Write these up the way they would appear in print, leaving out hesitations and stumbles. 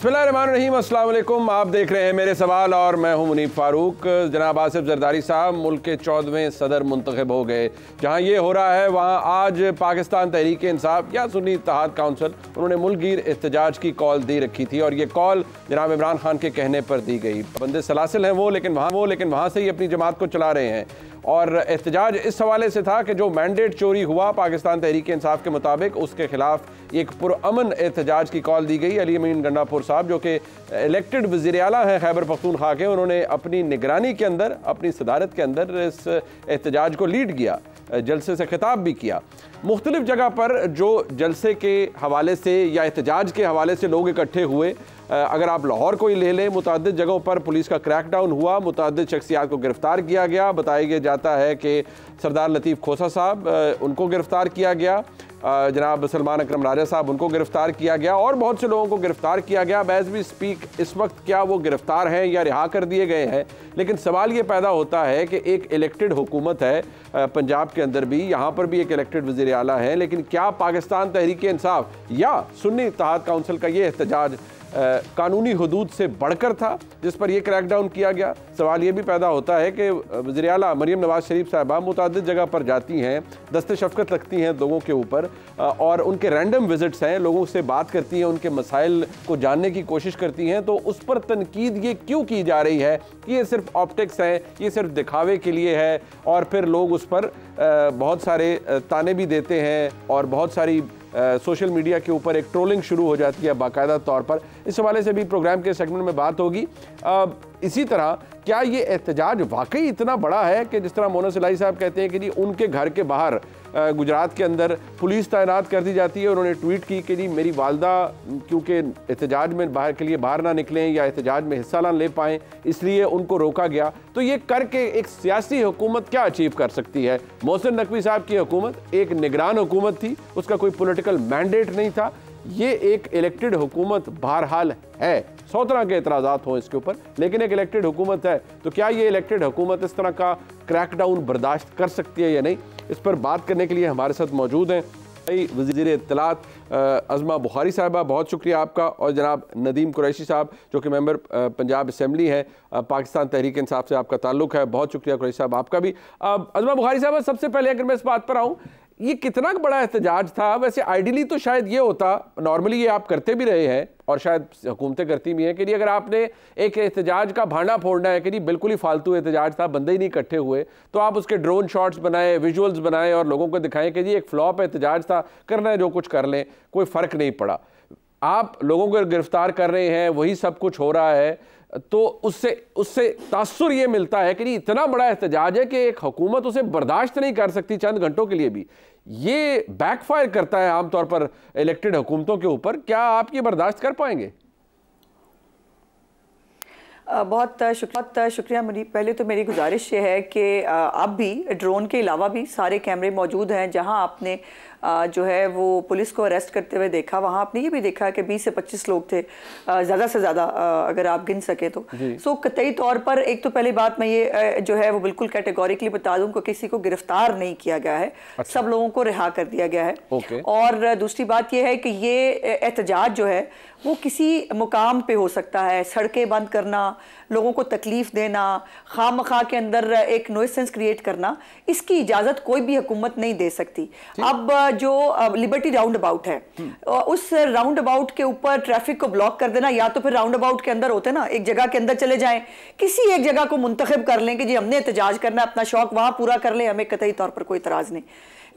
बिस्मिल्लाहिर्रहमानिर्रहीम, अस्सलाम वालेकुम। आप देख रहे हैं मेरे सवाल और मैं हूं मुनीब फारूक। जनाब आसिफ जरदारी साहब मुल्क के 14वें सदर मुंतखब हो गए। जहां ये हो रहा है वहां आज पाकिस्तान तहरीक इंसाफ या सुन्नी इत्तेहाद काउंसिल, उन्होंने मुल्कगीर एहतजाज की कॉल दे रखी थी और ये कॉल जनाब इमरान खान के कहने पर दी गई। बंदे सलासिल हैं वो, लेकिन वहाँ से ही अपनी जमात को चला रहे हैं। और एहतजाज इस हवाले से था कि जो मैंडेट चोरी हुआ पाकिस्तान तहरीक इंसाफ के मुताबिक, उसके खिलाफ एक पुरअमन एहतजाज की कॉल दी गई। अली अमीन गंडापुर साहब जो कि इलेक्टेड वज़ीर आला हैं खैबर पख्तूनख्वा के, उन्होंने अपनी निगरानी के अंदर, अपनी सदारत के अंदर इस एहतजाज को लीड किया, जलसे से खिताब भी किया। मुख्तलिफ जगह पर जो जलसे के हवाले से या एहतजाज के हवाले से लोग इकट्ठे हुए, अगर आप लाहौर को ही ले लें, मुतअद्दिद जगहों पर पुलिस का क्रैकडाउन हुआ, मुतअद्दिद शख्सियात को गिरफ्तार किया गया। बताया जाता है कि सरदार लतीफ़ खोसा साहब, उनको गिरफ्तार किया गया, जनाब सलमान अकरम राजा साहब, उनको गिरफ्तार किया गया और बहुत से लोगों को गिरफ्तार किया गया। एज़ वी स्पीक इस वक्त क्या वो गिरफ्तार हैं या रिहा कर दिए गए हैं? लेकिन सवाल ये पैदा होता है कि एक इलेक्टेड हुकूमत है पंजाब के अंदर भी, यहाँ पर भी एक इलेक्टेड वज़ीर आला है, लेकिन क्या पाकिस्तान तहरीक इंसाफ या सुन्नी इत्तेहाद काउंसिल का ये एहतजाज कानूनी हुदूद से बढ़कर था जिस पर यह क्रैकडाउन किया गया? सवाल ये भी पैदा होता है कि वज़ीर आला मरीम नवाज शरीफ साहबा मुतअद्दिद जगह पर जाती हैं, दस्ते शफ़क़त रखती हैं लोगों के ऊपर और उनके रैंडम विजिट्स हैं, लोगों से बात करती हैं, उनके मसाइल को जानने की कोशिश करती हैं, तो उस पर तनकीद ये क्यों की जा रही है कि ये सिर्फ ऑप्टिक्स है, ये सिर्फ दिखावे के लिए है? और फिर लोग उस पर बहुत सारे ताने भी देते हैं और बहुत सारी सोशल मीडिया के ऊपर एक ट्रोलिंग शुरू हो जाती है बाकायदा तौर पर। इस हवाले से भी प्रोग्राम के सेगमेंट में बात होगी। इसी तरह क्या ये एहतजाज वाकई इतना बड़ा है कि जिस तरह मोना सिलाई साहब कहते हैं कि जी उनके घर के बाहर गुजरात के अंदर पुलिस तैनात कर दी जाती है। उन्होंने ट्वीट की कि जी मेरी वालदा क्योंकि एहतजाज में बाहर ना निकलें या एहतजाज में हिस्सा ना ले पाएँ, इसलिए उनको रोका गया। तो ये करके एक सियासी हुकूमत क्या अचीव कर सकती है? मोहसिन नकवी साहब की हुकूमत एक निगरान हुकूमत थी, उसका कोई पॉलिटिकल मैंडेट नहीं था। ये एक इलेक्टेड हुकूमत बहरहाल है, 100 तरह के एतराज़ात हों इसके ऊपर, लेकिन एक इलेक्टेड हुकूमत है। तो क्या ये इलेक्टेड हुकूमत इस तरह का क्रैकडाउन बर्दाश्त कर सकती है या नहीं? इस पर बात करने के लिए हमारे साथ मौजूद हैं वज़ीर इत्तलात अज़मा बुखारी साहबा, बहुत शुक्रिया आपका, और जनाब नदीम कुरैशी साहब जो कि मेंबर पंजाब असम्बली है, पाकिस्तान तहरीक इंसाफ से आपका ताल्लुक़ है, बहुत शुक्रिया कुरैशी साहब आपका भी। अज़मा बुखारी साहब, सबसे पहले अगर मैं इस बात पर आऊँ, ये कितना बड़ा एहतजाज था? वैसे आइडियली तो शायद ये होता, नॉर्मली ये आप करते भी रहे हैं और शायद हुकूमतें करती भी हैं कि अगर आपने एक एहतजाज का भांडा फोड़ना है कि बिल्कुल ही फालतू एहतजाज था, बंदे ही नहीं इकट्ठे हुए, तो आप उसके ड्रोन शॉट्स बनाएं, विजुअल्स बनाएं और लोगों को दिखाएं कि जी एक फ्लॉप एहतजाज था, करना है जो कुछ कर लें, कोई फ़र्क नहीं पड़ा। आप लोगों को गिरफ्तार कर रहे हैं, वही सब कुछ हो रहा है, तो उससे तासुर ये मिलता है कि इतना बड़ा एहतजाज है कि एक हुकूमत उसे बर्दाश्त नहीं कर सकती चंद घंटों के लिए भी। ये बैकफायर करता है आमतौर पर इलेक्टेड हुकूमतों के ऊपर। क्या आप ये बर्दाश्त कर पाएंगे? बहुत शुक्रिया मुनीब। पहले तो मेरी गुजारिश ये है कि अब भी ड्रोन के अलावा भी सारे कैमरे मौजूद हैं। जहां आपने जो है वो पुलिस को अरेस्ट करते हुए देखा, वहाँ आपने ये भी देखा कि 20 से 25 लोग थे, ज़्यादा से ज़्यादा अगर आप गिन सके तो। सो कतई तौर पर एक तो पहली बात मैं ये जो है वो बिल्कुल कैटेगोरिकली बता दूं कि किसी को गिरफ्तार नहीं किया गया है। अच्छा। सब लोगों को रिहा कर दिया गया है। और दूसरी बात ये है कि ये एहतजाज जो है वो किसी मुकाम पे हो सकता है, सड़कें बंद करना, लोगों को तकलीफ देना, खामखा के अंदर एक नॉइसेंस क्रिएट करना, इसकी इजाज़त कोई भी हुकूमत नहीं दे सकती। अब जो लिबर्टी राउंड अबाउट है, उस राउंड अबाउट के ऊपर ट्रैफिक को ब्लॉक कर देना, या तो फिर राउंड अबाउट के अंदर होते ना, एक जगह के अंदर चले जाएं, किसी एक जगह को मुंतखब कर लें कि जी हमने एहतजाज करना है, अपना शौक वहां पूरा कर लें, हमें कतई तौर पर कोई इतराज नहीं।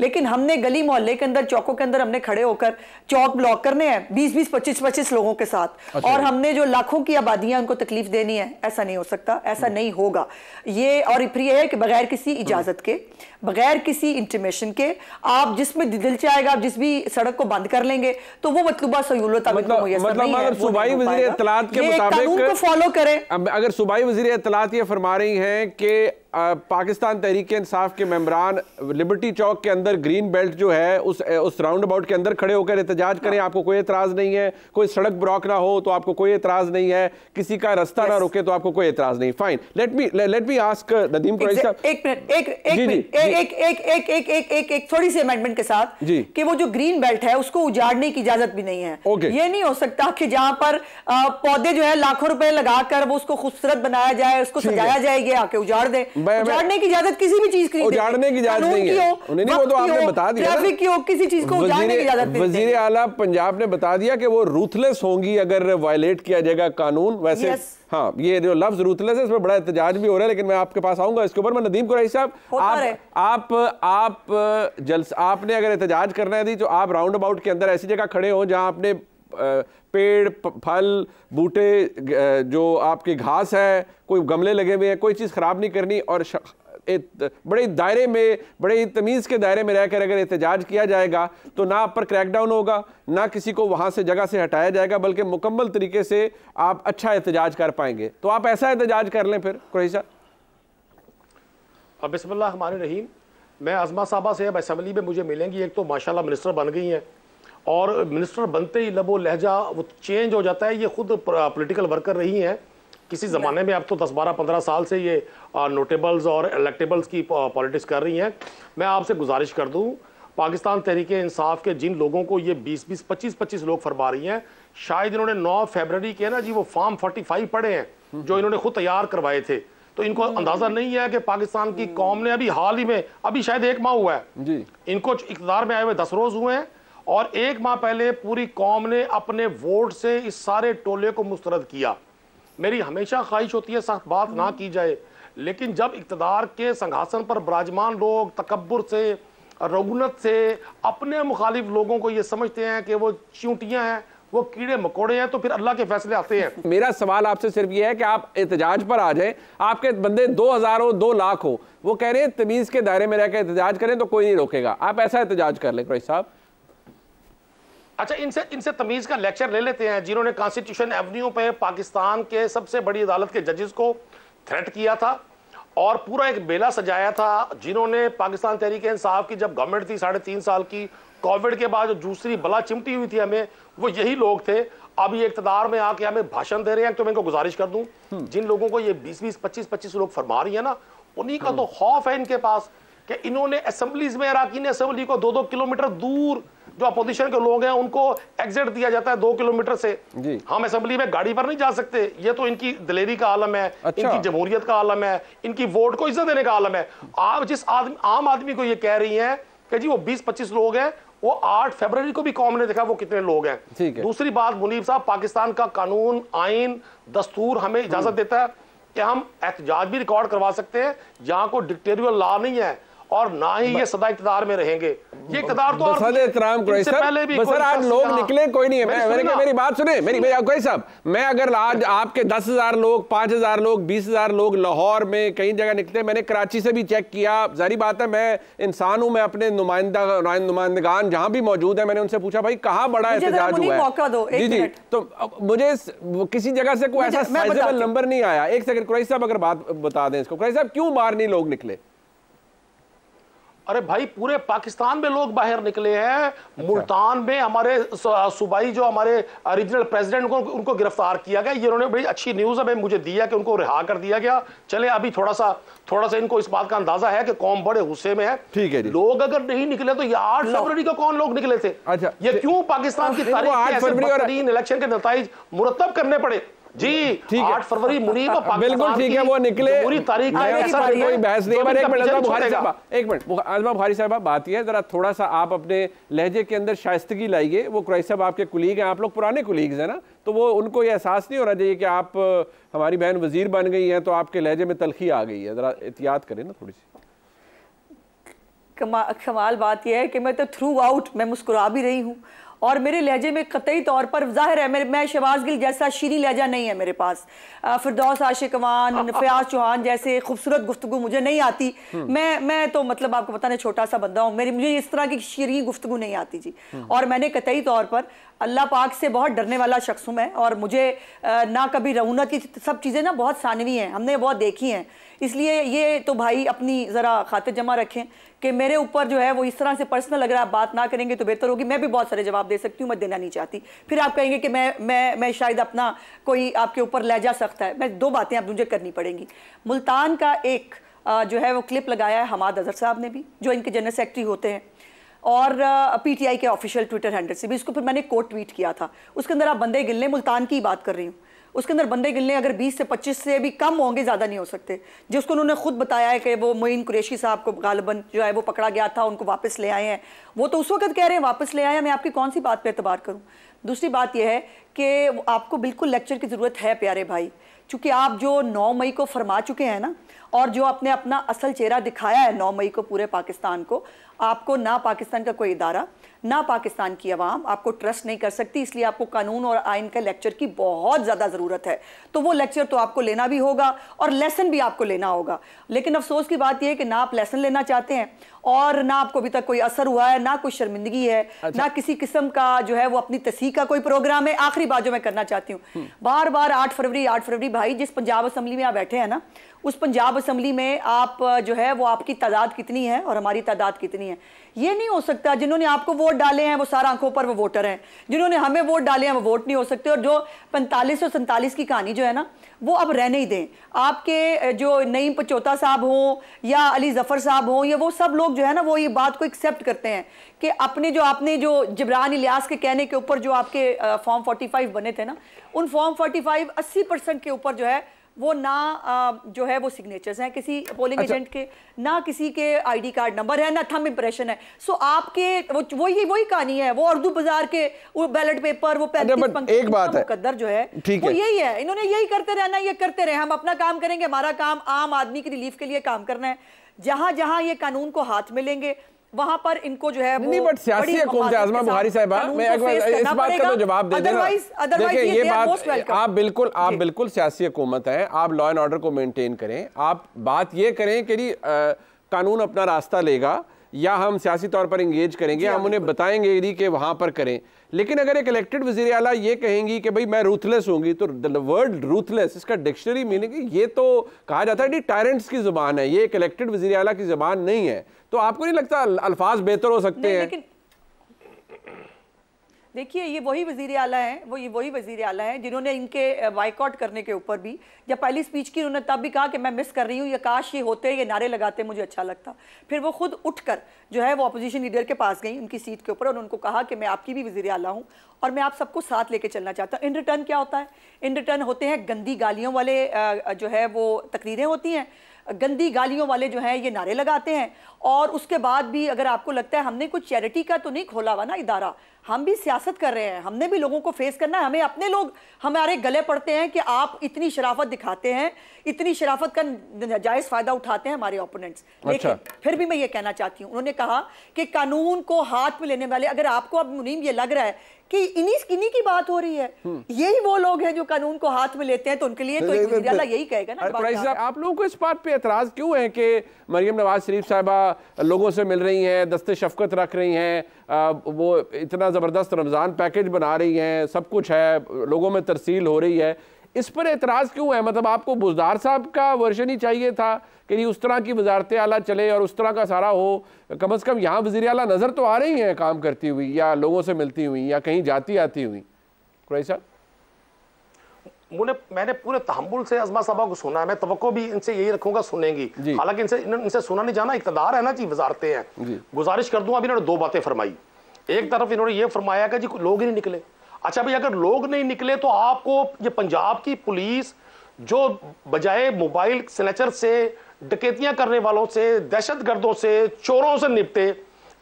लेकिन हमने गली मोहल्ले के अंदर, चौकों के अंदर हमने खड़े होकर चौक ब्लॉक करने हैं 20-20, 25-25 लोगों के साथ। अच्छा। और हमने जो लाखों की आबादियां उनको तकलीफ देनी है, ऐसा नहीं हो सकता, ऐसा नहीं होगा ये। और फिर ये है कि बगैर किसी इजाजत के, बगैर किसी इंटीमेशन के, आप जिसमें दिल चाहेगा आप जिस भी सड़क को बंद कर लेंगे, तो वो मतलूबा सहूलत सूबाई वज़ीर इत्तलात के मुताबिक कानून को फॉलो करें। अगर सूबाई वज़ीर इत्तलात ये फरमा रही हैं कि पाकिस्तान तहरीक इंसाफ के मेंबरान लिबर्टी चौक के अंदर ग्रीन बेल्ट जो है उस राउंड अबाउट के अंदर खड़े होकर एहतजाज करें, आपको कोई एतराज नहीं है, कोई सड़क ब्लॉक ना हो तो आपको कोई एतराज नहीं है, किसी का रास्ता ना रुके तो आपको कोई एतराज नहीं, fine. Let me ask Nadeem Qureshi साहब, एक थोड़ी सी अमेंडमेंट के साथ कि वो जो ग्रीन बेल्ट है उसको उजाड़ने की इजाजत भी नहीं है। ये नहीं हो सकता कि जहां पर पौधे जो है लाखों रुपए लगाकर वो उसको खूबसूरत बनाया जाए, उसको सजाया जाएगी, आके उजाड़ दे। उजाड़ने की इजाजत किसी भी चीज की, उजाड़ने की इजाजत नहीं है, वो तो आपने बता दिया, ट्रैफिक की हो, किसी चीज को उजाड़ने की इजाजत नहीं। वजीर आला पंजाब ने बता दिया कि वो रूथलेस होंगी अगर वायलेट किया जाएगा कानून। वैसे हाँ, ये जो लफ्ज रूथलेस है इसमें बड़ा एहतजाज भी हो रहा है, लेकिन मैं आपके पास आऊंगा इसके ऊपर। मैं नदीम कुरैशी साहब, आपने अगर एहतजाज करना है दी तो आप राउंड अबाउट के अंदर ऐसी जगह खड़े हो जहां आपने पेड़ फल बूटे जो आपकी घास है, कोई गमले लगे हुए हैं, कोई चीज़ ख़राब नहीं करनी, और बड़े दायरे में, बड़े तमीज़ के दायरे में रहकर अगर एहतजाज किया जाएगा तो ना आप पर क्रैकडाउन होगा, ना किसी को वहाँ से जगह से हटाया जाएगा, बल्कि मुकम्मल तरीके से आप अच्छा एहतजाज कर पाएंगे। तो आप ऐसा एहतजाज कर लें फिर कुरैशी साहब। बिस्मिल्लाह रहमान रहीम। मैं आज़मा साहबा से अब असम्बली में मुझे मिलेंगी, एक तो माशाल्लाह मिनिस्टर बन गई हैं और मिनिस्टर बनते ही लबो लहजा वो चेंज हो जाता है। ये खुद पॉलिटिकल वर्कर रही हैं किसी ज़माने में, अब तो 10, 12, 15 साल से ये नोटेबल्स और इलेक्टेबल्स की पॉलिटिक्स कर रही हैं। मैं आपसे गुजारिश कर दूं, पाकिस्तान तहरीक इंसाफ के जिन लोगों को ये 20-20, 25-25 लोग फरमा रही हैं, शायद इन्होंने 9 फरवरी के ना जी वो फॉर्म 45 पढ़े हैं जो इन्होंने खुद तैयार करवाए थे, तो इनको अंदाजा नहीं है कि पाकिस्तान की कौम ने अभी हाल ही में, अभी शायद 1 माह हुआ है जी, इनको इक़्तिदार में आए हुए 10 रोज हुए हैं, और 1 माह पहले पूरी कौम ने अपने वोट से इस सारे टोले को मुस्तरद किया। मेरी हमेशा ख्वाहिश होती है सख्त बात ना की जाए, लेकिन जब इक़्तिदार के संघासन पर विराजमान लोग तकब्बुर से, रगुनत से अपने मुखालिफ लोगों को ये समझते हैं कि वो चींटियां हैं, वो कीड़े मकोड़े हैं, तो फिर अल्लाह के फैसले आते हैं। मेरा सवाल आपसे सिर्फ ये है कि आप एहतजाज पर आ जाए, आपके बंदे 2000 हो, 2 लाख हो, वो कह रहे हैं तमीज़ के दायरे में रहकर एहतजाज करें तो कोई नहीं रोकेगा, आप ऐसा एहतजाज कर लें कुरैशी साहब। अच्छा, इनसे तमीज का लेक्चर ले लेते हैं जिन्होंने कॉन्स्टिट्यूशन एवेन्यू पे पाकिस्तान के सबसे बड़ी अदालत के जजेस को थ्रेट किया था और पूरा एक बेला सजाया था, जिन्होंने पाकिस्तान तहरीक इंसाफ की जब गवर्नमेंट थी 3.5 साल की, कोविड के बाद जो दूसरी बला चिमटी हुई थी हमें, वो यही लोग थे। अब ये इक़्तिदार में आके हमें भाषण दे रहे हैं। तो मैं इनको गुजारिश कर दूं, जिन लोगों को ये 20-20, 25-25 लोग फरमा रही है ना, उन्हीं का तो खौफ है इनके पास कि इन्होंने असेंबलीज में, अराकीन असेंबली को 2-2 किलोमीटर दूर जो अपोजिशन के लोग हैं उनको एग्जिट दिया जाता है 2 किलोमीटर से। हम असेंबली में गाड़ी पर नहीं जा सकते। ये तो इनकी दिलेरी का आलम है, इनकी जमहूरियत का आलम है, इनकी वोट को इज्जत देने का आलम है। आप जिस आम आदमी को ये कह रही हैं कि जी वो 20-25 लोग हैं, वो 8 फरवरी को भी कौम ने देखा वो कितने लोग हैं। दूसरी बात मुनीब साहब, पाकिस्तान का कानून, आइन, दस्तूर हमें इजाजत देता है कि हम एहतजाज भी रिकॉर्ड करवा सकते हैं, जहां को डिक्टेरियल लॉ नहीं है, और ना ही ये सदा इक़्तिदार में रहेंगे। ये इक़्तिदार तो पहले भी आज लोग निकले, कोई नहीं है। मेरी बात सुने, मेरी कुरैशी साहब, मैं अगर आज आपके 10,000 लोग, 5,000 लोग, 20,000 लोग लाहौर में कई जगह निकले, मैंने कराची से भी चेक किया, जारी बात है मैं इंसान हूं, मैं अपने नुमाइंदगान जहां भी मौजूद है मैंने उनसे पूछा भाई कहां बड़ा एहतजाज हुआ है। जी जी, तो मुझे किसी जगह से कोई ऐसा साइजेबल नंबर नहीं आया। एक सेकंड कुरैशी साहब अगर बात बता दें इसको, कुरैशी साहब क्यों बाहर नहीं लोग निकले? अरे भाई, पूरे पाकिस्तान में लोग बाहर निकले हैं। मुल्तान में हमारे सूबाई जो हमारे रीजनल प्रेसिडेंट को उनको गिरफ्तार किया गया। ये उन्होंने बड़ी अच्छी न्यूज़ है मुझे दिया कि उनको रिहा कर दिया गया। चले अभी थोड़ा सा इनको इस बात का अंदाजा है कि कौम बड़े गुस्से में है। ठीक है, लोग अगर नहीं निकले तो ये 8 फरवरी को कौन लोग निकले थे? अच्छा, ये क्यों पाकिस्तान की तारीख में ऐसे बदतरीन इलेक्शन के नतीजे मुरतब करने पड़े? जी, 8 फरवरी मुनीब बिल्कुल ठीक है, वो निकले पूरी तारीख में, ऐसा कोई बहस नहीं है। एक मिनट आज़मा बुखारी साहब, बात यह है जरा थोड़ा सा आप अपने लहजे के अंदर शाइस्तगी लाइए। वो कुरैशी साहब आपके कुलीग हैं, आप लोग पुराने कुलीग्स हैं ना, तो वो उनको ये एहसास नहीं होना चाहिए कि आप हमारी बहन वजीर बन गई हैं तो आपके लहजे में तलखी आ गई है। जरा एहतियात करें ना थोड़ी सी। कमाल बात यह है कि मैं तो थ्रू आउट मैं मुस्कुरा भी रही हूँ और मेरे लहजे में कतई तौर पर जाहिर है मैं शहबाज गिल जैसा शीरी लहजा नहीं है मेरे पास। फिरदौस आशिकवान, फयाज चौहान जैसे खूबसूरत गुफ्तगू मुझे नहीं आती। मैं तो मतलब आपको पता नहीं छोटा सा बंदा हूँ, मुझे इस तरह की शीरी गुफ्तगू नहीं आती जी। और मैंने कतई तौर पर अल्लाह पाक से बहुत डरने वाला शख्स हूँ मैं, और मुझे ना कभी रऊनक की सब चीज़ें ना बहुत सानवी हैं, हमने बहुत देखी हैं। इसलिए ये तो भाई अपनी ज़रा खातिर जमा रखें कि मेरे ऊपर जो है वो इस तरह से पर्सनल अगर आप बात ना करेंगे तो बेहतर होगी। मैं भी बहुत सारे जवाब दे सकती हूँ, मैं देना नहीं चाहती। फिर आप कहेंगे कि मैं शायद अपना कोई आपके ऊपर ले जा सकता है। मैं 2 बातें अब मुझे करनी पड़ेंगी। मुल्तान का एक जो है वो क्लिप लगाया है हमाद अजहर साहब ने भी, जो इनके जनरल सेक्रेटरी होते हैं, और पीटीआई के ऑफिशियल ट्विटर हैंडल से भी। इसको फिर मैंने कोट ट्वीट किया था। उसके अंदर आप बंदे गिनने, मुल्तान की बात कर रही हूँ, उसके अंदर बंदे गिनने अगर 20 से 25 से भी कम होंगे, ज़्यादा नहीं हो सकते। जिसको उन्होंने खुद बताया है कि वो मोइन कुरैशी साहब को गालिबन जो है वो पकड़ा गया था, उनको वापस ले आए हैं। वो तो उस वक्त कह रहे हैं वापस ले आए हैं, मैं आपकी कौन सी बात पर एतबार करूँ। दूसरी बात यह है कि आपको बिल्कुल लेक्चर की ज़रूरत है प्यारे भाई, चूँकि आप जो 9 मई को फरमा चुके हैं ना, और जो आपने अपना असल चेहरा दिखाया है 9 मई को पूरे पाकिस्तान को, आपको ना पाकिस्तान का कोई इदारा ना पाकिस्तान की आवाम आपको ट्रस्ट नहीं कर सकती। इसलिए आपको कानून और आइन का लेक्चर की बहुत ज़्यादा ज़रूरत है। तो वो लेक्चर तो आपको लेना भी होगा और लेसन भी आपको लेना होगा। लेकिन अफसोस की बात यह है कि ना आप लेसन लेना चाहते हैं और ना आपको अभी तक कोई असर हुआ है, ना कोई शर्मिंदगी है। अच्छा। ना किसी किस्म का जो है वो अपनी तस्हीह का कोई प्रोग्राम है। आखिरी बात जो मैं करना चाहती हूँ, बार बार 8 फरवरी भाई, जिस पंजाब असम्बली में आप बैठे हैं ना, उस पंजाब असम्बली में आप जो है वो आपकी तादाद कितनी है और हमारी तादाद कितनी है, ये नहीं हो सकता। जिन्होंने आपको वोट डाले हैं वो सारा आंखों पर वो वोटर हैं, जिन्होंने हमें वोट डाले हैं वो वोट नहीं हो सकते। और जो 45 और 47 की कहानी जो है ना, वो अब रहने ही दें। आपके जो नईम पचौता साहब हों या अली जफर साहब हों, या वो सब लोग जो है ना वो ये बात को एक्सेप्ट करते हैं कि अपने जो आपने जो जिब्रान इलियास के कहने के ऊपर जो आपके फॉर्म 45 बने थे ना, उन फॉर्म 45 80% के ऊपर जो है वो ना जो है वो सिग्नेचर्स हैं किसी पोलिंग एजेंट के, ना किसी के आईडी कार्ड नंबर है, ना थंब इंप्रेशन है। सो आपके वही कहानी है, वो उर्दू बाजार के वो बैलेट पेपर, वो 35 पंक्ति मुकद्दर जो है वो यही है। इन्होंने यही करते रहना, ये करते रहे, हम अपना काम करेंगे। हमारा काम आम आदमी की रिलीफ के लिए काम करना है। जहां जहां ये कानून को हाथ में लेंगे वहां पर इनको जो है नहीं, बट सियासी हुकूमत आज़मा बुखारी साहिबा, मैं एक बार इस बात का तो जवाब दे देना। देखिए ये बात आप बिल्कुल सियासी हुकूमत है, आप लॉ एंड ऑर्डर को मेंटेन करें। आप बात ये करें कि कानून अपना रास्ता लेगा या हम सियासी तौर पर इंगेज करेंगे, हम उन्हें बताएंगे कि वहां पर करें। लेकिन अगर एक इलेक्टेड वज़ीर आला ये कहेंगी कि भाई मैं रूथलेस होंगी, तो द वर्ड रूथलेस इसका डिक्शनरी मीनिंग ये तो कहा जाता है कि टायरेंट्स की जुबान है, ये एक इलेक्टेड वज़ीर आला की जुबान नहीं है। तो आपको नहीं लगता अल्फाज बेहतर हो सकते हैं? लेकिन देखिए ये वही वज़ीर आला हैं, वही वज़ीर आला हैं जिन्होंने इनके बाइकआउट करने के ऊपर भी, जब पहली स्पीच की उन्होंने तब भी कहा कि मैं मिस कर रही हूँ, ये काश ये होते, ये नारे लगाते मुझे अच्छा लगता। फिर वो खुद उठकर जो है वो अपोजिशन लीडर के पास गई उनकी सीट के ऊपर और उनको कहा कि मैं आपकी भी वज़ीर आला हूँ और मैं आप सबको साथ लेके चलना चाहता हूँ। इन रिटर्न क्या होता है? इन रिटर्न होते हैं गंदी गालियों वाले जो है वो तकरीरें होती हैं, गंदी गालियों वाले जो हैं ये नारे लगाते हैं। और उसके बाद भी अगर आपको लगता है हमने कुछ चैरिटी का तो नहीं खोला हुआ ना इदारा, हम भी सियासत कर रहे हैं, हमने भी लोगों को फेस करना है। हमें अपने लोग हमारे गले पड़ते हैं कि आप इतनी शराफत दिखाते हैं, इतनी शराफत का नाजायज़ फ़ायदा उठाते हैं हमारे ओपोनेंट्स। लेकिन फिर भी मैं ये कहना चाहती हूँ, उन्होंने कहा कि कानून को हाथ में लेने वाले, अगर आपको अब मुनीम ये लग रहा है कि इन्हीं की बात हो रही है, यही वो लोग हैं जो कानून को हाथ में लेते हैं, तो उनके लिए तो एक वज़ीर आला यही कहेगा ना। आप लोगों को इस बात पे एतराज़ क्यों है कि मरियम नवाज शरीफ साहिबा लोगों से मिल रही हैं, दस्ते शफकत रख रही हैं, वो इतना ज़बरदस्त रमज़ान पैकेज बना रही हैं, सब कुछ है, लोगों में तरसील हो रही है, इस पर एतराज़ क्यों है? मतलब आपको बुज़दार साहब का वर्जन ही चाहिए था कि उस तरह की वजारत आला चले और उस तरह का सारा हो। कम से कम यहाँ वज़ीर आला नज़र तो आ रही हैं काम करती हुई या लोगों से मिलती हुई या कहीं जाती आती हुई। कुरैशी साहब, मैंने पूरे तहम्मुल से अज़मा साहबा को सुना है, मैं तवक्को भी इनसे यही रखूंगा सुनेंगी। हालांकि इनसे सुना नहीं जाना, इक़्तिदार है ना जी, वजारतें हैं। गुजारिश कर दूंगा, अभी इन्होंने 2 बातें फरमाई। एक तरफ इन्होंने ये फरमाया कि जी लोग ही नहीं निकले। अच्छा भाई, अगर लोग नहीं निकले तो आपको ये पंजाब की पुलिस जो बजाय मोबाइल स्नैचर से, डकैतियां करने वालों से, दहशतगर्दों से, चोरों से निपटे,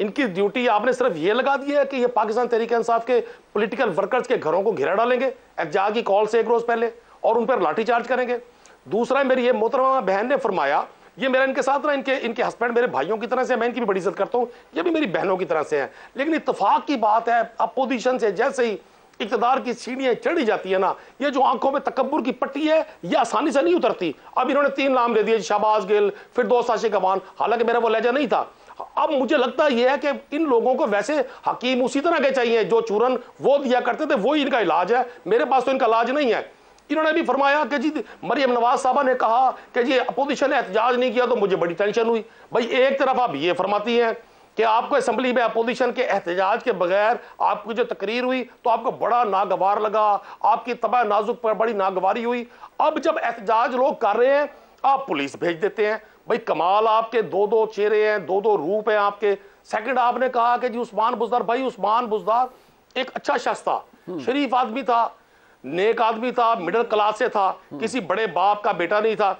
इनकी ड्यूटी आपने सिर्फ ये लगा दी है कि ये पाकिस्तान तहरीक-ए-इंसाफ के पॉलिटिकल वर्कर्स के घरों को घेरा डालेंगे एहतजाज की कॉल से 1 रोज पहले और उन पर लाठीचार्ज करेंगे। दूसरा, मेरी ये मोहतरमा बहन ने फरमाया, ये मेरा इनके साथ ना इनके हस्बैंड मेरे भाइयों की तरह से, मैं इनकी भी बड़ी इज्जत करता हूँ, ये भी मेरी बहनों की तरह से है। लेकिन इत्तेफाक की बात है, अपोजिशन से जैसे ही इक़्तिदार की सीढ़ियां चढ़ी जाती है ना, ये जो आंखों में तकब्बुर की पट्टी है ये आसानी से नहीं उतरती। अब इन्होंने 3 नाम दे दिए, शहबाज गिल, फिरदौस आशिक अवान, हालांकि मेरा वो लहजा नहीं था। अब मुझे लगता यह है कि इन लोगों को वैसे हकीम उसी तरह के चाहिए, जो चूरन वो दिया करते थे वो इनका इलाज है। मेरे पास तो इनका इलाज नहीं है। इन्होंने भी फरमाया कि जी मरियम नवाज साहबा ने कहा कि जी अपोजिशन ने एहतजाज नहीं किया, तो मुझे बड़ी टेंशन हुई। भाई एक तरफ आप ये फरमाती हैं कि आपको असेंबली में अपोजिशन के एहतजाज के बगैर आपकी जो तकरीर हुई तो आपको बड़ा नागवार लगा, आपकी तबाह नाजुक पर बड़ी नागवारी हुई। अब जब एहतजाज लोग कर रहे हैं आप पुलिस भेज देते हैं। भाई कमाल, आपके दो दो चेहरे हैं, दो दो रूप हैं आपके। सेकंड, आपने कहा कि जी उस्मान बुज़दार, भाई उस्मान बुज़दार एक अच्छा शख्स था, शरीफ आदमी था, नेक आदमी था, मिडिल क्लास से था, किसी बड़े बाप का बेटा नहीं था।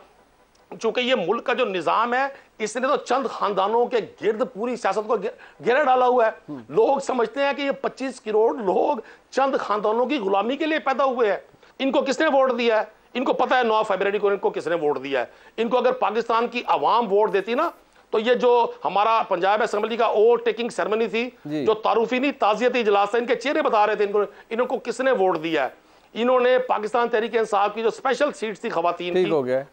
चूंकि ये मुल्क का जो निजाम है इसने तो चंद खानदानों के गिर्द पूरी सियासत को घेरा डाला हुआ है। लोग समझते हैं कि ये 25 करोड़ लोग चंद खानदानों की गुलामी के लिए पैदा हुए हैं। इनको किसने वोट दिया है? इनको पता है 9 फरवरी को इनको किसने वोट दिया है। इनको अगर पाकिस्तान की आवाम वोट देती ना, तो ये जो हमारा पंजाब असेंबली का वोट टेकिंग सेरेमनी थी, जो तारुफी नहीं ताजियती इजलास था, इनके चेहरे बता रहे थे इनको किसने वोट दिया है। इन्होंने पाकिस्तान तहरीक इंसाफ की जो स्पेशल सीट थी खवातीन की,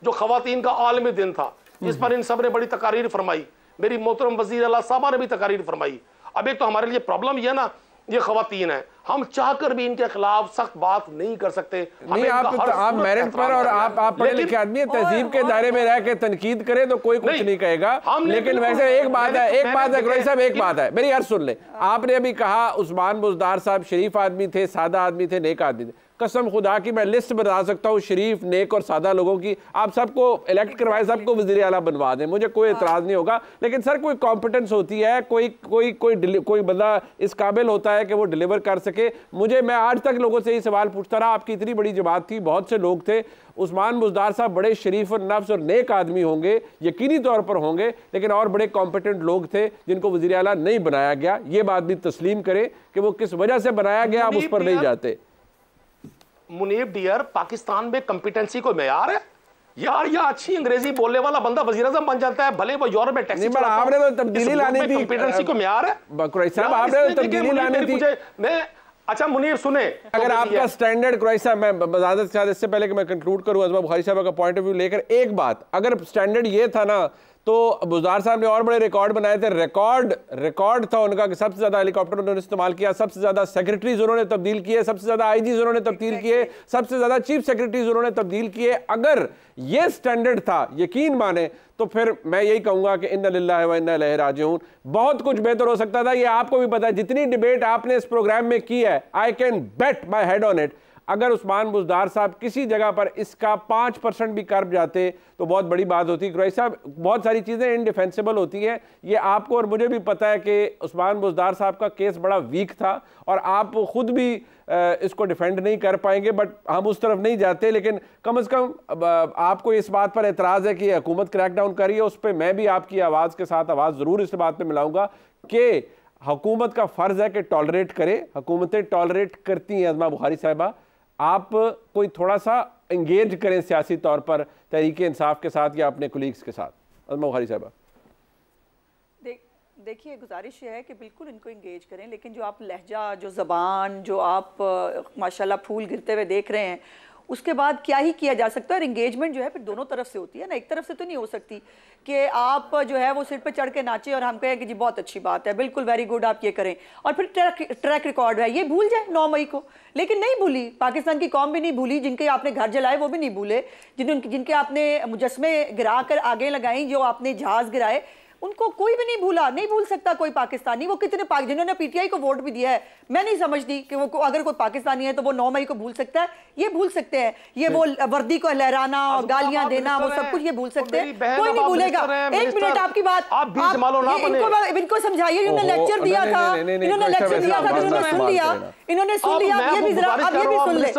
जो खवातीन का आलमी दिन था, इस पर इन सब ने बड़ी तकारीर फरमाई। मेरी मोहतरम वजीर आला साहबा ने भी तकारीर फरमाई। अब एक तो हमारे लिए प्रॉब्लम यह ना, ये खवातीन है, हम चाहकर भी इनके खिलाफ सख्त बात नहीं कर सकते। नहीं, आप मेरिट पर और आप पढ़े लिखे आदमी हैं, तहजीब के दायरे में रह के तनकीद करें तो कोई कुछ नहीं कहेगा। लेकिन वैसे एक बात है गुरैश साहब, एक बात है, मेरी अर्ज सुन ले। आपने अभी कहा उस्मान बुज़दार साहब शरीफ आदमी थे, सादा आदमी थे, नेक आदमी थे। कसम खुदा की मैं लिस्ट बता सकता हूँ शरीफ, नेक और सादा लोगों की। आप सबको इलेक्ट करवाए, सबको वज़ीर आला बनवा दें, मुझे कोई एतराज़ नहीं होगा। लेकिन सर कोई कॉम्पिटेंस होती है, कोई बंदा इस काबिल होता है कि वो डिलीवर कर सके। मैं आज तक लोगों से यही सवाल पूछता रहा, आपकी इतनी बड़ी जमात थी, बहुत से लोग थे, उस्मान बुज़दार साहब बड़े शरीफ और नफ्स और नेक आदमी होंगे, यकीनी तौर पर होंगे, लेकिन और बड़े कॉम्पिटेंट लोग थे जिनको वज़ीर आला नहीं बनाया गया। ये बात भी तस्लीम करें कि वो किस वजह से बनाया गया, आप उस पर नहीं जाते। मुनीब डियर, पाकिस्तान में कंपिटेंसी को मेयार है यार? या अच्छी अंग्रेजी बोलने वाला बंदा वज़ीर आज़म बन जाता है, भले वो यूरोप में टैक्सी चलाता हो। आपने तो तब्दीली लानी थी, कंपिटेंसी को मेयार है कुरैश साहब, आपने तो तब्दीली लानी थी। मैं अच्छा मुनीर सुने, अगर आपका स्टैंडर्ड कुरैश साहब, मैं बजादत के साथ इससे पहले कि मैं कंक्लूड करूं अज़मा बुखारी साहब का पॉइंट ऑफ व्यू लेकर एक बात, अगर स्टैंडर्ड ये था ना तो बुज़दार साहब ने और बड़े रिकॉर्ड बनाए थे। रिकॉर्ड था उनका कि सबसे ज्यादा हेलीकॉप्टर उन्होंने इस्तेमाल किया, सबसे ज्यादा सेक्रेटरीज उन्होंने तब्दील किए, सबसे ज्यादा आईजीज उन्होंने तब्दील किए, सबसे ज्यादा चीफ सेक्रेटरीज उन्होंने तब्दील किए। अगर ये स्टैंडर्ड था, यकीन माने, तो फिर मैं यही कहूंगा कि इन्ना लिल्लाहि व इन्ना इलैहि राजिऊन। बहुत कुछ बेहतर हो सकता था, ये आपको भी पता है। जितनी डिबेट आपने इस प्रोग्राम में की है, I can bet my head on it, अगर उस्मान बुज़दार साहब किसी जगह पर इसका 5% भी कर जाते तो बहुत बड़ी बात होती। कुरैश साहब, बहुत सारी चीज़ें इनडिफेंसिबल होती हैं, ये आपको और मुझे भी पता है कि उस्मान बुज़दार साहब का केस बड़ा वीक था और आप खुद भी इसको डिफेंड नहीं कर पाएंगे, बट हम उस तरफ नहीं जाते। लेकिन कम से कम आपको इस बात पर एतराज़ है कि हुकूमत क्रैकडाउन कर रही है, उस पर मैं भी आपकी आवाज़ के साथ आवाज़ ज़रूर इस बात पर मिलाऊंगा कि हुकूमत का फ़र्ज़ है कि टॉलरेट करे। हुकूमतें टॉलरेट करती हैं। अज़मा बुखारी साहिबा, आप कोई थोड़ा सा इंगेज करें सियासी तौर पर तहरीक इंसाफ के साथ या अपने कुलीग्स के साथ। अज़मा बुखारी साहिबा, देखिए गुजारिश ये है कि बिल्कुल इनको इंगेज करें, लेकिन जो आप लहजा, जो ज़बान, जो आप माशाल्लाह फूल गिरते हुए देख रहे हैं, उसके बाद क्या ही किया जा सकता है। और इंगेजमेंट जो है फिर दोनों तरफ से होती है ना, एक तरफ से तो नहीं हो सकती कि आप जो है वो सिर पे चढ़ के नाचे और हम कहें कि जी बहुत अच्छी बात है, बिल्कुल वेरी गुड, आप ये करें, और फिर ट्रैक रिकॉर्ड है ये भूल जाए 9 मई को। लेकिन नहीं भूली, पाकिस्तान की कौम भी नहीं भूली, जिनके आपने घर जलाए वो भी नहीं भूले, जिनके आपने मुजस्मे गिरा कर आगे लगाई, जो आपने जहाज गिराए, उनको कोई भी नहीं भूला, नहीं भूल सकता कोई पाकिस्तानी। वो कितने जिन्होंने पीटीआई को वोट भी दिया है, मैं नहीं समझती कि वो अगर कोई पाकिस्तानी है तो वो 9 मई को भूल सकता है। ये भूल सकते हैं, ये वो वर्दी को लहराना और गालियां देना, वो सब कुछ ये भूल सकते हैं, कोई नहीं भूलेगा। 1 मिनट आपकी बात, इनको समझाइए। इन्होंने लेक्चर दिया था, इन्होंने लेक्चर दिया था, इन्होंने सुन लिया, इन्होंने सुन लिया। ये भी जरा, अब ये भी सुन ले।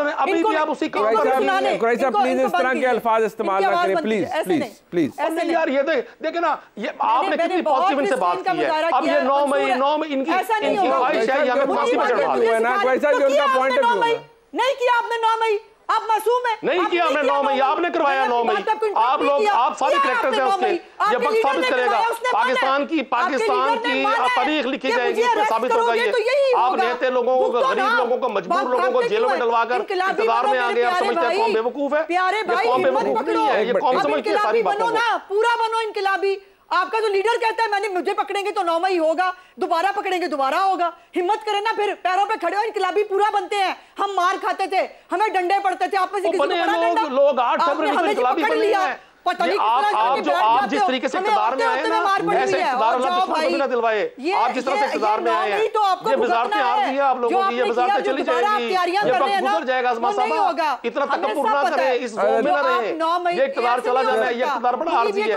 प्लीज इस तरह के अल्फाज इस्तेमाल ना करें, प्लीज प्लीज प्लीज। यार ये देखे ना, ये आपने कितनी पॉजिटिव इनसे बात की है। अब ये 9 मई इनकी ख्वाहिश है या मैं फांसी पे चढ़वा दूं ना। वैसा कि उनका पॉइंट ऑफ व्यू नहीं किया आपने 9 मई, आप मासूम है। नहीं किया हमने 9 मई, आपने करवाया 9 मई। आप लोग, आप सारे करेक्टर्स हैं उसके। ये वक्त साबित करेगा, पाकिस्तान की तारीख लिखी जाएगी, इसमें साबित होगा। ये आप नेते लोगों को, गरीब लोगों को, मजबूर लोगों को जेलों में डलवाकर इक़्तिदार में आ गए। आप समझते हैं कौम बेवकूफ है? ये कौम बेवकूफ नहीं है, ये कौम समझती है सारी बातों को। पूरा बनो इनकलाबी। आपका जो लीडर कहता है मैंने मुझे पकड़ेंगे तो 9 मई होगा, दोबारा पकड़ेंगे दोबारा होगा। हिम्मत करें ना, फिर पैरों पे खड़े हो। इनकलाबी पूरा बनते हैं। हम मार खाते थे, हमें डंडे पड़ते थे, आप में से किसी को पड़ा डंडा? लोग 8 फरवरी को इनकलाबी बन लिया। पता नहीं आप जिस तरीके से इक़्तिदार में आए ना, ऐसे इक़्तिदार अल्लाह दुश्मन को भी ना दिलवाए। आप जिस तरह से इक़्तिदार में आए हैं, ये वज़ारतें आ रही है आप लोगों की, ये वज़ारतें चली जाएगी, ये वक्त गुजर जाएगा। आज़मा साहब इतना तकब्बुर ना करें, इस ज़ोन में ना रहें। ये इक़्तिदार चला जाना है, ये इक़्तिदार बड़ा आर्जी है।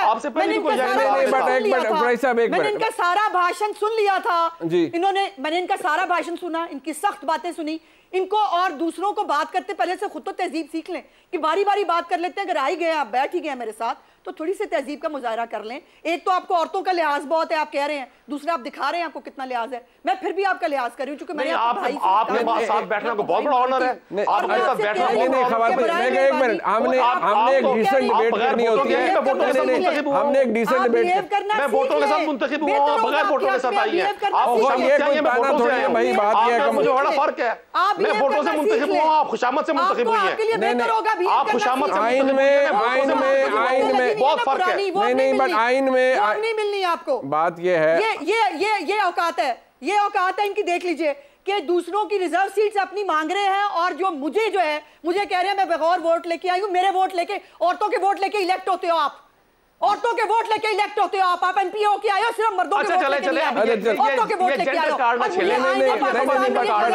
आपसे पहले कोई मैंने इनका सारा भाषण सुन लिया था, मैंने इनका सारा भाषण सुना, इनकी सख्त बातें सुनी। इनको और दूसरों को बात करते पहले से खुद तो तहजीब सीख लें कि बारी बारी बात कर लेते हैं। अगर आई गए आप बैठ ही गए मेरे साथ तो थोड़ी सी तहजीब का मुजाहरा कर लें। एक तो आपको औरतों का लिहाज बहुत है, आप कह रहे हैं, दूसरा आप दिखा रहे हैं आपको कितना लिहाज है। मैं फिर भी आपका लिहाज कर रही हूं क्योंकि मैंने आपके साथ बैठना को बहुत बड़ा ऑनर है। आपके साथ बैठना हमने एक डिसेंट डिबेट करनी होती है, हमने एक डिसेंट डिबेट करना। मैं वोटों के साथ मुंतखब हुआ हूं, बगैर वोटों के साथ आई है। आप खुशामद से आए हैं, भाई बात ये है, मुझे बड़ा फर्क है। मैं वोटों से मुंतखब हुआ, आप खुशामद से मुंतखब हुई हैं। आप खुशामद से आइन में बहुत फर्क है। नहीं, बट आइन में नहीं मिलनी आपको। बात ये है, ये औकात है, ये औकात है इनकी। देख लीजिए कि दूसरों की रिजर्व सीट्स अपनी मांग रहे हैं और जो मुझे कह रहे हैं मैं बगैर वोट लेके आई हूं। मेरे वोट लेके, औरतों के वोट लेके इलेक्ट होते हो आप, औरतों के वोट लेके इलेक्ट होते हो आप एमपी हो के आए हो, सिर्फ मर्दों के वोट लेके नहीं आए, औरतों के वोट लेके आए हो।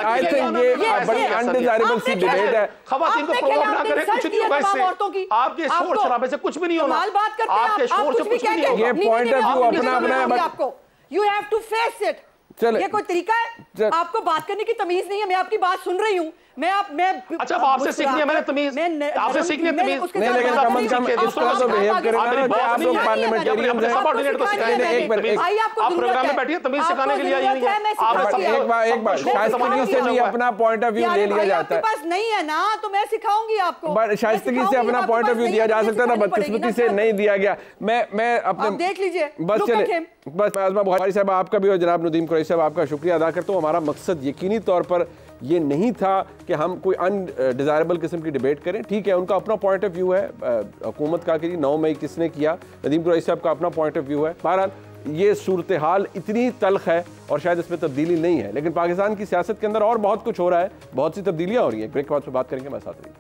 आई थिंक ये बड़ी अनडिजायरेबल सी डिबेट है। खवातीन को प्रोवोक ना करें, कुछ नहीं होगा इससे। आपके शोर शराबे से कुछ भी नहीं होना, आपके शोर से कुछ भी नहीं होगा। ये पॉइंट ऑफ व्यू अपना है, आपको you have to face it. ये कोई तरीका है? आपको बात करने की तमीज नहीं है। मैं आपकी बात सुन रही हूँ, मैं अच्छा आपसे सीखनी है, मैंने तमीज आपसे सीखनी है तमीज नहीं, लेकिन कम से कम इस तरह तो बिहेव करें ना। आप लोग पार्लियामेंटेरियन हैं, सबऑर्डिनेट तो सिखाएंगे। आप प्रोग्राम में बैठिए, तमीज सिखाने के लिए आई नहीं है। आप एक बार शाइस्तगी से भी अपना पॉइंट ऑफ व्यू ले लिया जाता है। पास नहीं है ना तो मैं सिखाऊंगी आपको। बट शाइस्तगी से अपना पॉइंट ऑफ व्यू दिया जा सकता है ना, बदकिस्मती से नहीं दिया गया। मैं अपने देख लीजिए बस चले बस। आज़मा बुखारी साहब आपका भी और जनाब नदीम कुरैशी साहब आपका शुक्रिया अदा करता हूँ। हमारा मकसद यकीनी तौर पर ये नहीं था कि हम कोई अनडिज़ायरेबल किस्म की डिबेट करें। ठीक है, उनका अपना पॉइंट ऑफ व्यू है हुकूमत का कि 9 मई किसने किया, नदीम कुरैशी साहब का अपना पॉइंट ऑफ व्यू है। बहरहाल ये सूरत हाल इतनी तल्ख है और शायद इसमें तब्दीली नहीं है, लेकिन पाकिस्तान की सियासत के अंदर और बहुत कुछ हो रहा है, बहुत सी तब्दीलियाँ हो रही हैं। ब्रेक के बाद से बात करेंगे, मैं साथ रहिए।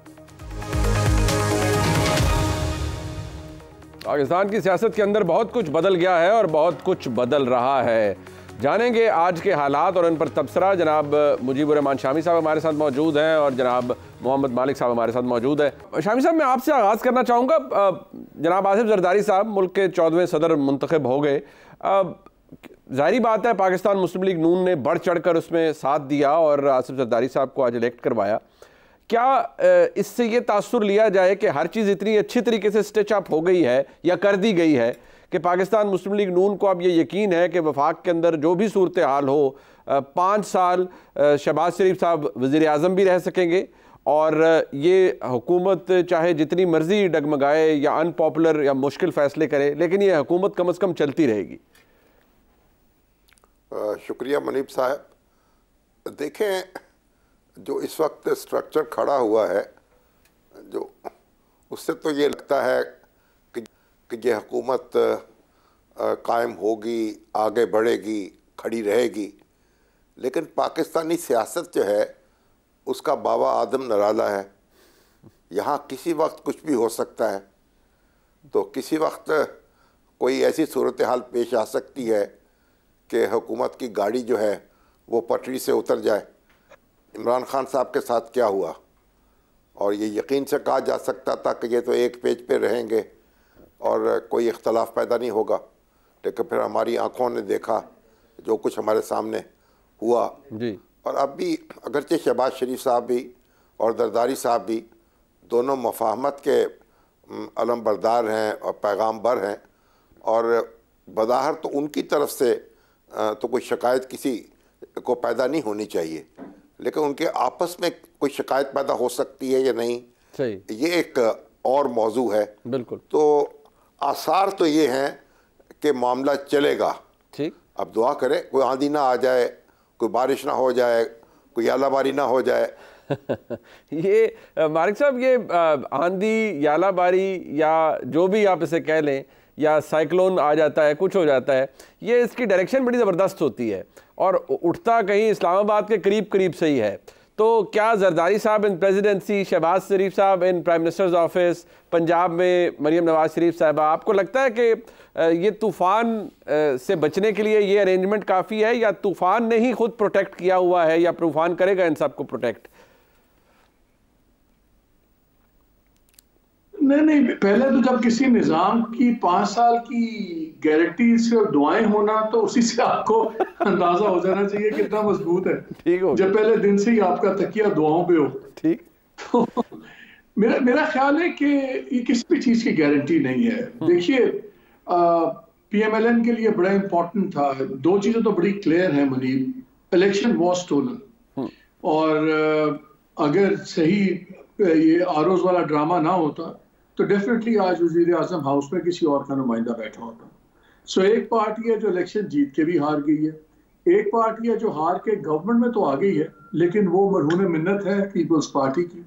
पाकिस्तान की सियासत के अंदर बहुत कुछ बदल गया है और बहुत कुछ बदल रहा है। जानेंगे आज के हालात और इन पर तबसरा। जनाब मुजीबुर रहमान शामी साहब हमारे साथ मौजूद हैं और जनाब मोहम्मद मालिक साहब हमारे साथ मौजूद हैं। शामी साहब, मैं आपसे आगाज़ करना चाहूँगा। जनाब आसिफ जरदारी साहब मुल्क के 14वें सदर मुंतखब हो गए। ज़ाहिरी बात है पाकिस्तान मुस्लिम लीग नून ने बढ़ चढ़ कर उसमें साथ दिया और आसिफ जरदारी साहब को आज इलेक्ट करवाया। क्या इससे ये तासुर लिया जाए कि हर चीज़ इतनी अच्छी तरीके से स्टिच अप हो गई है या कर दी गई है कि पाकिस्तान मुस्लिम लीग नून को अब ये यकीन है कि वफाक के अंदर जो भी सूरत हाल हो 5 साल शहबाज शरीफ साहब वज़ीर आज़म भी रह सकेंगे और ये हुकूमत चाहे जितनी मर्जी डगमगाए या अनपॉपुलर या मुश्किल फ़ैसले करे, लेकिन ये हुकूमत कम अज़ कम चलती रहेगी? शुक्रिया मुनीब साहब। देखें, जो इस वक्त स्ट्रक्चर खड़ा हुआ है, जो उससे तो ये लगता है कि ये हुकूमत कायम होगी, आगे बढ़ेगी, खड़ी रहेगी। लेकिन पाकिस्तानी सियासत जो है उसका बाबा आदम नराला है। यहाँ किसी वक्त कुछ भी हो सकता है। तो किसी वक्त कोई ऐसी सूरत हाल पेश आ सकती है कि हुकूमत की गाड़ी जो है वो पटरी से उतर जाए। इमरान खान साहब के साथ क्या हुआ, और ये यकीन से कहा जा सकता था कि ये तो एक पेज पे रहेंगे और कोई इख्तलाफ पैदा नहीं होगा, लेकिन फिर हमारी आंखों ने देखा जो कुछ हमारे सामने हुआ जी। और अब भी अगरचे शहबाज शरीफ साहब भी और जरदारी साहब भी दोनों मफाहमत के अलम बरदार हैं और पैगाम बर हैं, और बज़ाहिर तो उनकी तरफ से तो कोई शिकायत किसी को पैदा नहीं होनी चाहिए, लेकिन उनके आपस में कोई शिकायत पैदा हो सकती है या नहीं, सही, ये एक और मौजू है। बिल्कुल। तो आसार तो ये हैं कि मामला चलेगा। ठीक। अब दुआ करें कोई आंधी ना आ जाए, कोई बारिश ना हो जाए, कोई यालाबारी ना हो जाए। ये मालिक साहब, ये आंधी यालाबारी या जो भी आप इसे कह लें, या साइक्लोन आ जाता है, कुछ हो जाता है, ये इसकी डायरेक्शन बड़ी ज़बरदस्त होती है और उठता कहीं इस्लामाबाद के करीब करीब से ही है। तो क्या जरदारी साहब इन प्रेसिडेंसी, शहबाज शरीफ साहब इन प्राइम मिनिस्टर्स ऑफिस, पंजाब में मरीम नवाज शरीफ साहबा, आपको लगता है कि ये तूफ़ान से बचने के लिए ये अरेंजमेंट काफ़ी है या तूफ़ान ने ही खुद प्रोटेक्ट किया हुआ है या तूफ़ान करेगा इन सबको प्रोटेक्ट? नहीं, पहले तो जब किसी निजाम की 5 साल की गारंटी से और दुआएं होना, तो उसी से आपको अंदाजा हो जाना चाहिए कितना मजबूत है। ठीक हो, जब पहले दिन से ही आपका तकिया दुआओं पे हो। ठीक। तो मेरा ख्याल है कि ये किसी भी चीज की गारंटी नहीं है। देखिए, पीएमएलएन के लिए बड़ा इंपॉर्टेंट था, 2 चीजें तो बड़ी क्लियर है मुनीब, इलेक्शन वॉज स्टोलन, और अगर सही ये आरोज वाला ड्रामा ना होता तो डेफिनेटली आज वजीर आजम हाउस में किसी और का नुमाइंदा बैठा होता। सो एक पार्टी है जो इलेक्शन जीत के भी हार गई है, एक पार्टी है जो हार के गवर्नमेंट में तो आ गई है, लेकिन वो मरहून मिन्नत है पीपल्स पार्टी की।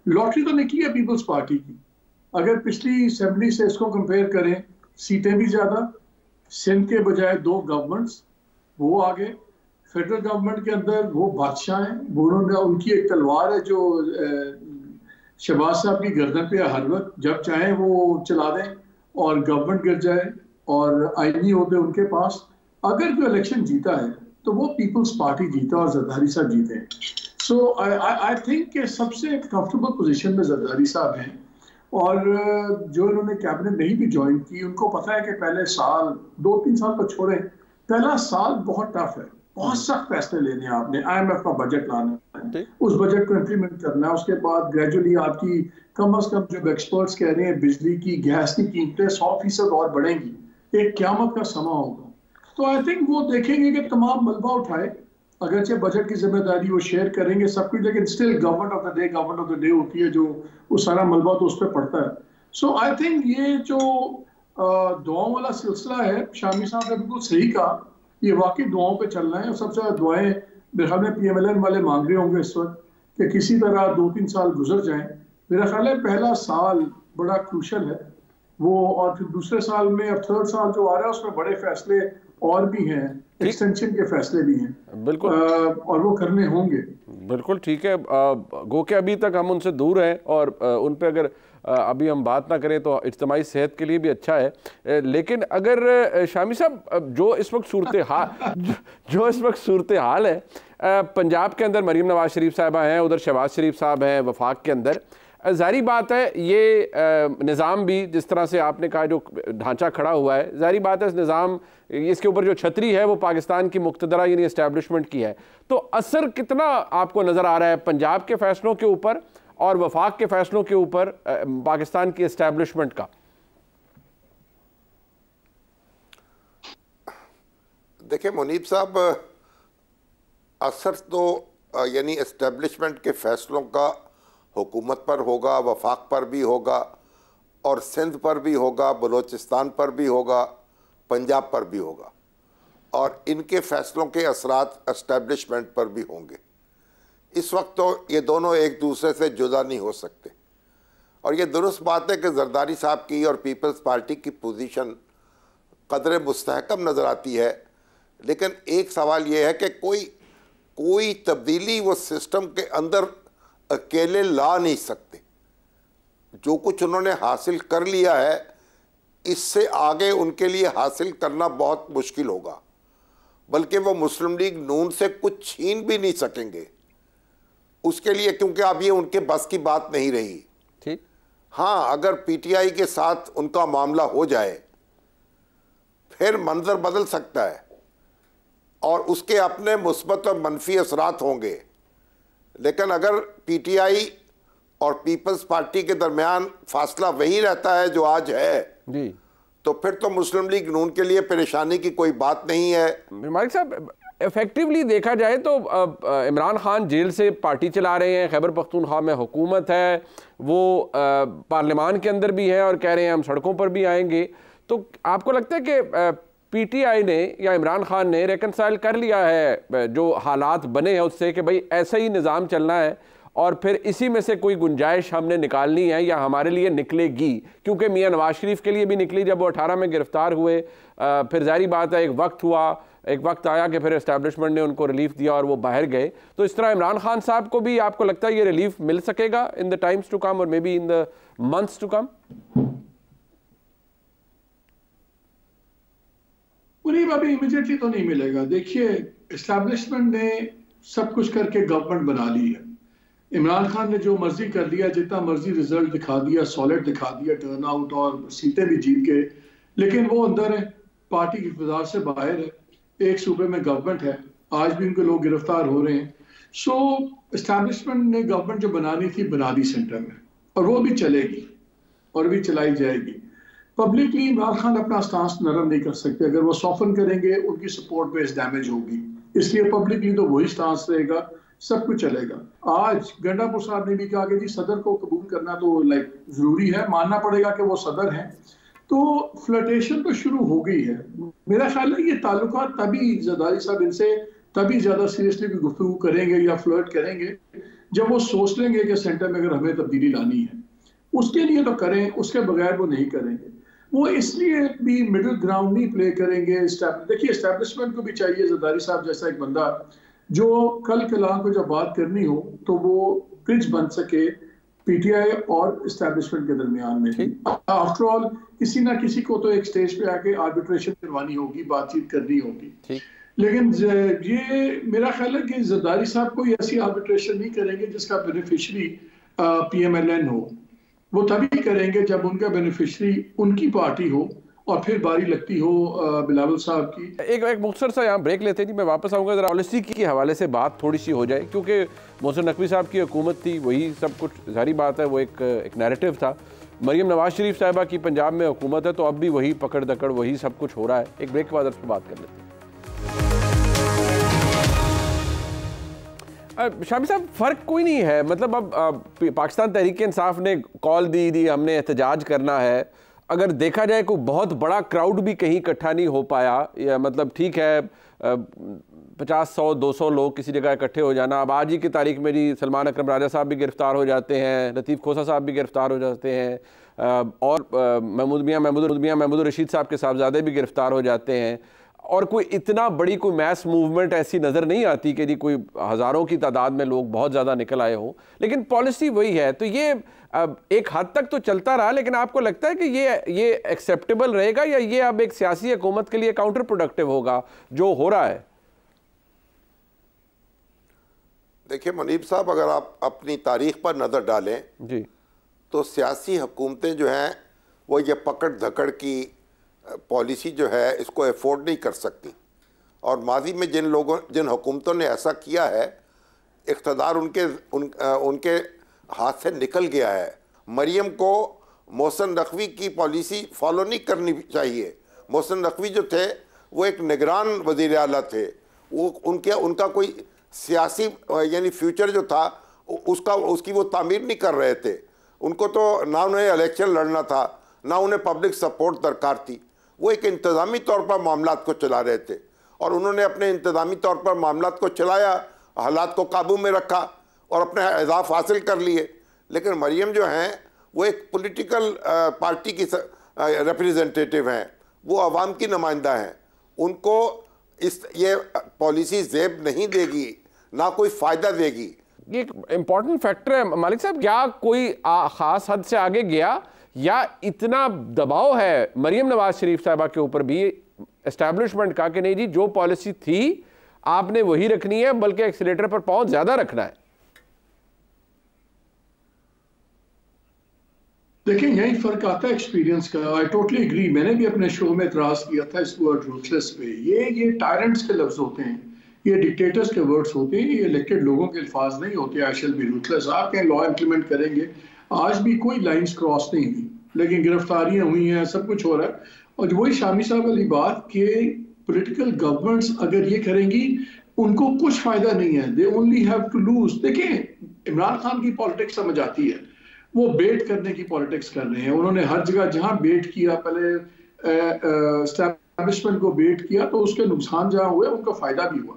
लॉटरी तो निकली है पीपल्स पार्टी की। अगर पिछली असेंबली से इसको कंपेयर करें, सीटें भी ज्यादा, सिंध के बजाय 2 गवर्नमेंट्स वो आ गए, फेडरल गवर्नमेंट के अंदर वो बादशाह हैं, उन्होंने उनकी एक तलवार है जो शहबाज साहब की गर्दन पे हर वक्त, जब चाहे वो चला दें और गवर्नमेंट गिर जाए और आईनी होते उनके पास। अगर जो इलेक्शन जीता है तो वो पीपल्स पार्टी जीता और जरदारी साहब जीते हैं। सो आई थिंक कि सबसे कंफर्टेबल पोजीशन में जरदारी साहब हैं, और जो इन्होंने कैबिनेट नहीं भी ज्वाइन की, उनको पता है कि पहले साल 2-3 साल पर छोड़े, पहला साल बहुत टफ है, बहुत सख्त फैसले लेने हैं आपने। IMF का बजट लाना है, उस बजट को इम्प्लीमेंट करना है, उसके बाद ग्रेजुअली आपकी कम अज कम जो एक्सपर्ट्स कह रहे हैं बिजली की, गैस की कीमतें 100% और बढ़ेंगी, एक क़यामत का समा होगा। तो आई थिंक वो देखेंगे कि तमाम मलबा उठाए, अगरचे बजट की जिम्मेदारी वो शेयर करेंगे सब कुछ, लेकिन still government of the day होती है, जो वो सारा मलबा तो उस पर पड़ता है। सो आई थिंक ये जो दुआओं वाला सिलसिला है, शामी साहब ने बिल्कुल सही कहा, ये वाकई दुआओं पे चलना है, और सबसे ज्यादा दुआएं मेरे ख्याल में पीएमएलएन वाले मांग रहे होंगे इस वक्त कि किसी तरह 2-3 साल गुजर जाएं। मेरा ख्याल है पहला साल बड़ा क्रूशल है वो, और फिर दूसरे साल में और थर्ड साल जो आ रहा है उसमें बड़े फैसले और भी हैं, एक्सटेंशन के फैसले भी हैं, बिल्कुल, और वो करने होंगे। बिल्कुल ठीक है। गो के अभी तक हम उनसे दूर हैं और उन पे अगर अभी हम बात ना करें तो इज्तिमाई सेहत के लिए भी अच्छा है। लेकिन अगर शामी साहब जो इस वक्त सूरत हाल है, पंजाब के अंदर मरीम नवाज शरीफ साहबा हैं, उधर शहबाज शरीफ साहब हैं वफाक के अंदर, ज़ाहिर बात है ये निज़ाम भी जिस तरह से आपने कहा जो ढांचा खड़ा हुआ है, ज़ाहिर बात है इस निज़ाम, इसके ऊपर जो छतरी है वो पाकिस्तान की मुक्तदरा यानी एस्टैब्लिशमेंट की है। तो असर कितना आपको नज़र आ रहा है पंजाब के फैसलों के ऊपर और वफाक के फैसलों के ऊपर पाकिस्तान की एस्टैब्लिशमेंट का? देखिए मुनीब साहब, असर तो यानी एस्टैब्लिशमेंट के फैसलों का हुकूमत पर होगा, वफाक पर भी होगा, और सिंध पर भी होगा, बलूचिस्तान पर भी होगा, पंजाब पर भी होगा, और इनके फैसलों के असरात एस्टैब्लिशमेंट पर भी होंगे। इस वक्त तो ये दोनों एक दूसरे से जुदा नहीं हो सकते, और ये दुरुस्त बात है कि जरदारी साहब की और पीपल्स पार्टी की पोजीशन कदरे मुस्तहकम नज़र आती है, लेकिन एक सवाल ये है कि कोई तब्दीली वो सिस्टम के अंदर अकेले ला नहीं सकते। जो कुछ उन्होंने हासिल कर लिया है, इससे आगे उनके लिए हासिल करना बहुत मुश्किल होगा, बल्कि वो मुस्लिम लीग नून से कुछ छीन भी नहीं सकेंगे उसके लिए, क्योंकि अब ये उनके बस की बात नहीं रही। ठीक, हाँ, अगर पीटीआई के साथ उनका मामला हो जाए फिर मंजर बदल सकता है और उसके अपने मुस्बत और मनफी असरात होंगे, लेकिन अगर पीटीआई और पीपल्स पार्टी के दरमियान फासला वही रहता है जो आज है जी, तो फिर तो मुस्लिम लीग नून के लिए परेशानी की कोई बात नहीं है। मालिक साहब, इफेक्टिवली देखा जाए तो इमरान खान जेल से पार्टी चला रहे हैं, खैबर पख्तूनख्वा में हुकूमत है, वो पार्लियामान के अंदर भी है और कह रहे हैं हम सड़कों पर भी आएंगे। तो आपको लगता है कि पीटीआई ने या इमरान खान ने रेकनसाइल कर लिया है जो हालात बने हैं उससे कि भाई ऐसा ही निज़ाम चलना है और फिर इसी में से कोई गुंजाइश हमने निकालनी है या हमारे लिए निकलेगी, क्योंकि मियां नवाज शरीफ के लिए भी निकली जब वो 18 में गिरफ्तार हुए, फिर जाहिर बात है एक वक्त आया कि फिर एस्टैब्लिशमेंट ने उनको रिलीफ दिया और वो बाहर गए। तो इस तरह इमरान खान साहब को भी आपको लगता है ये रिलीफ मिल सकेगा in the times to come और may be in the months to come? Munib, अभी इमीडिएटली तो नहीं मिलेगा। देखिए, एस्टैब्लिशमेंट ने सब कुछ करके गवर्नमेंट बना ली है। इमरान खान ने जो मर्जी कर लिया, जितना मर्जी रिजल्ट दिखा दिया, सॉलिड दिखा दिया, टर्न आउट और सीटें भी जीत के, लेकिन वो अंदर है, पार्टी की इक़्तिदार से बाहर है, एक सूबे में गवर्नमेंट है, आज भी उनके लोग गिरफ्तार हो रहे हैं। सो एस्टैब्लिशमेंट ने गवर्नमेंट जो बनानी थी बना दी सेंटर में, और वो भी चलेगी और भी चलाई जाएगी। पब्लिकली इमरान खान अपना स्टांस नरम नहीं कर सकते, अगर वो सॉफन करेंगे उनकी सपोर्ट बेस डैमेज होगी, इसलिए पब्लिकली तो वही स्टांस रहेगा, सब कुछ चलेगा। आज गंडापुर साहब ने भी कहा कि जी सदर को कबूल करना तो जरूरी है, मानना पड़ेगा कि वो सदर हैं, तो फ्लर्टेशन तो शुरू हो गई है। मेरा ख्याल है ये ताल्लुकात तभी जरदारी साहब इनसे तभी ज्यादा सीरियसली भी गुफ्तगू करेंगे या फ्लर्ट करेंगे जब वो सोच लेंगे कि सेंटर में अगर हमें तब्दीली लानी है, उसके लिए तो करें, उसके बगैर वो नहीं करेंगे। वो इसलिए भी मिडिल ग्राउंड नहीं प्ले करेंगे। देखिए, एस्टैब्लिशमेंट को भी चाहिए जरदारी साहब जैसा एक बंदा जो कल कलाम को जब बात करनी हो तो वो ब्रिज बन सके पीटीआई और एस्टैब्लिशमेंट के दरमियान में। आफ्टर ऑल किसी ना किसी को तो एक स्टेज पे आके आर्बिट्रेशन करवानी होगी, बातचीत करनी होगी। लेकिन ये मेरा ख्याल है कि जरदारी साहब कोई ऐसी आर्बिट्रेशन नहीं करेंगे जिसका बेनिफिशरी पीएमएलएन हो। वो तभी करेंगे जब उनका बेनिफिशरी उनकी पार्टी हो और फिर बारी लगती हो बिलावल साहब की। एक मुख्तसर सा यहाँ ब्रेक लेते हैं जी, मैं वापस आऊँगा, जरा पॉलिसी के हवाले से बात थोड़ी सी हो जाए, क्योंकि मोहसिन नकवी साहब की हुकूमत थी, वही सब कुछ, जारी बात है वो एक नैरेटिव था। मरियम नवाज शरीफ साहिबा की पंजाब में हुकूमत है, तो अब भी वही पकड़ दकड़, वही सब कुछ हो रहा है। एक ब्रेक के बाद उस पर बात कर लेते हैं। शामी साहब, फ़र्क कोई नहीं है, मतलब अब पाकिस्तान तहरीक इंसाफ ने कॉल दी हमने एहतजाज करना है, अगर देखा जाए कोई बहुत बड़ा क्राउड भी कहीं इकट्ठा नहीं हो पाया, या मतलब ठीक है 50, 100, 200 लोग किसी जगह इकट्ठे हो जाना। अब आज ही की तारीख में जी सलमान अकरम राजा साहब भी गिरफ़्तार हो जाते हैं, लतीफ़ खोसा साहब भी गिरफ़्तार हो जाते हैं, और महमूद रशीद साहब के साहबजादे भी गिरफ़्तार हो जाते हैं, और कोई इतना बड़ी कोई मैस मूवमेंट ऐसी नज़र नहीं आती कि जी कोई हज़ारों की तादाद में लोग बहुत ज़्यादा निकल आए हों, लेकिन पॉलिसी वही है। तो ये एक हद तक तो चलता रहा, लेकिन आपको लगता है कि ये एक्सेप्टेबल रहेगा, या ये अब एक सियासी हुकूमत के लिए काउंटर प्रोडक्टिव होगा जो हो रहा है? देखिए मुनीब साहब, अगर आप अपनी तारीख पर नज़र डालें जी, तो सियासी हुकूमतें जो हैं वो ये पकड़ धकड़ की पॉलिसी जो है इसको अफोर्ड नहीं कर सकती, और माजी में जिन हुकूमतों ने ऐसा किया है, इक़्तिदार उनके हाथ से निकल गया है। मरियम को मोहसिन नकवी की पॉलिसी फॉलो नहीं करनी चाहिए। मोहसिन नकवी जो थे वो एक निगरान वज़ीर आला थे, वो उनका कोई सियासी यानी फ्यूचर जो था उसकी वो तामीर नहीं कर रहे थे। उनको तो ना उन्हें इलेक्शन लड़ना था, ना उन्हें पब्लिक सपोर्ट दरकार थी, वो एक इंतज़ामी तौर पर मामलात को चला रहे थे, और उन्होंने अपने इंतज़ामी तौर पर मामलात को चलाया, हालात को काबू में रखा और अपने अहदाफ हासिल कर लिए। लेकिन मरियम जो हैं वो एक पॉलिटिकल पार्टी की रिप्रेजेंटेटिव हैं, वो अवाम की नुमाइंदा हैं, उनको ये पॉलिसी जेब नहीं देगी, ना कोई फ़ायदा देगी। ये एक इम्पॉर्टेंट फैक्टर है मालिक साहब, क्या कोई ख़ास हद से आगे गया, या इतना दबाव है मरियम नवाज शरीफ साहिबा के ऊपर भी एस्टैब्लिशमेंट का कि नहीं जी जो पॉलिसी थी आपने वही रखनी है, बल्कि एक्सीलेटर पर पांव ज्यादा रखना है? देखिए, यही फर्क आता है एक्सपीरियंस का। आई टोटली एग्री, मैंने भी अपने शो में इतराज किया था इस वर्ड रूथलेस पे। ये टायरेंट्स के लफ्ज होते हैं, ये डिक्टेटर्स के वर्ड्स होते हैं, ये इलेक्टेड लोगों के अल्फाज नहीं होते। आई शैल बी रूथलेस, आप कहें लॉ इम्प्लीमेंट करेंगे, आज भी कोई लाइंस क्रॉस नहीं हुई, लेकिन गिरफ्तारियां हुई हैं, सब कुछ हो रहा है। और वही शामी साहब वाली बात कि पॉलिटिकल गवर्नमेंट्स अगर ये करेंगी उनको कुछ फायदा नहीं है, they only have to lose. देखिए, इमरान खान की पॉलिटिक्स समझ आती है, वो बेट करने की पॉलिटिक्स कर रहे हैं। उन्होंने हर जगह जहां बेट किया, पहले एस्टैब्लिशमेंट को बेट किया, तो उसके नुकसान जहां हुए उनका फायदा भी हुआ।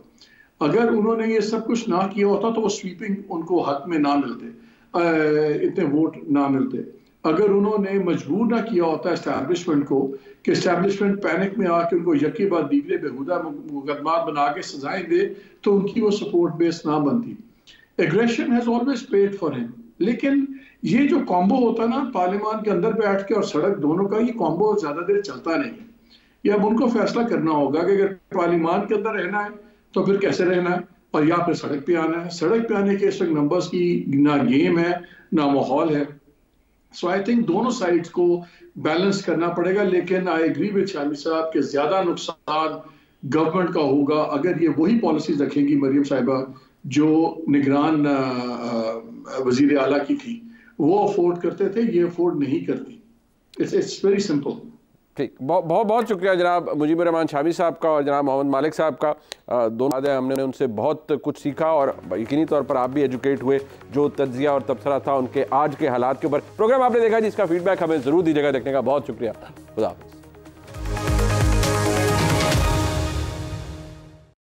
अगर उन्होंने ये सब कुछ ना किया होता तो वो स्वीपिंग उनको हक में ना मिलते, इतने वोट ना मिलते। अगर उन्होंने मजबूर ना किया होता एस्टैब्लिशमेंट को कि एस्टैब्लिशमेंट पैनिक में आके उनको यकी बाद दीगरे बेहुदा मुकदमात बना के सजाएं दे तो उनकी वो सपोर्ट बेस ना बनती। Aggression has always paid for him. लेकिन ये जो कॉम्बो होता है ना पार्लियामान के अंदर बैठ के और सड़क दोनों का, ये कॉम्बो ज्यादा देर चलता नहीं है। ये अब उनको फैसला करना होगा कि अगर पार्लियामान के अंदर रहना है तो फिर कैसे रहना है, और या फिर सड़क पे आना है। सड़क पे आने के इस वक्त नंबर्स की ना गेम है ना माहौल है। सो आई थिंक दोनों साइड्स को बैलेंस करना पड़ेगा। लेकिन आई एग्री विद शामी साहब के ज्यादा नुकसान गवर्नमेंट का होगा अगर ये वही पॉलिसीज रखेंगी मरियम साहिबा जो निगरान वजीर आला की थी। वो अफोर्ड करते थे, ये अफोर्ड नहीं करती। It's very simple. ठीक, बहुत बहुत शुक्रिया जनाब मुजीबुर रहमान शामी साहब का और जनाब मोहम्मद मालिक साहब का। दोनों हमने उनसे बहुत कुछ सीखा और यकीनी तौर पर आप भी एजुकेट हुए जो तज्जिया और तबसरा था उनके आज के हालात के ऊपर। प्रोग्राम आपने देखा जिसका फीडबैक हमें ज़रूर दीजिएगा। देखने का बहुत शुक्रिया। खुदा हाफ़िज़।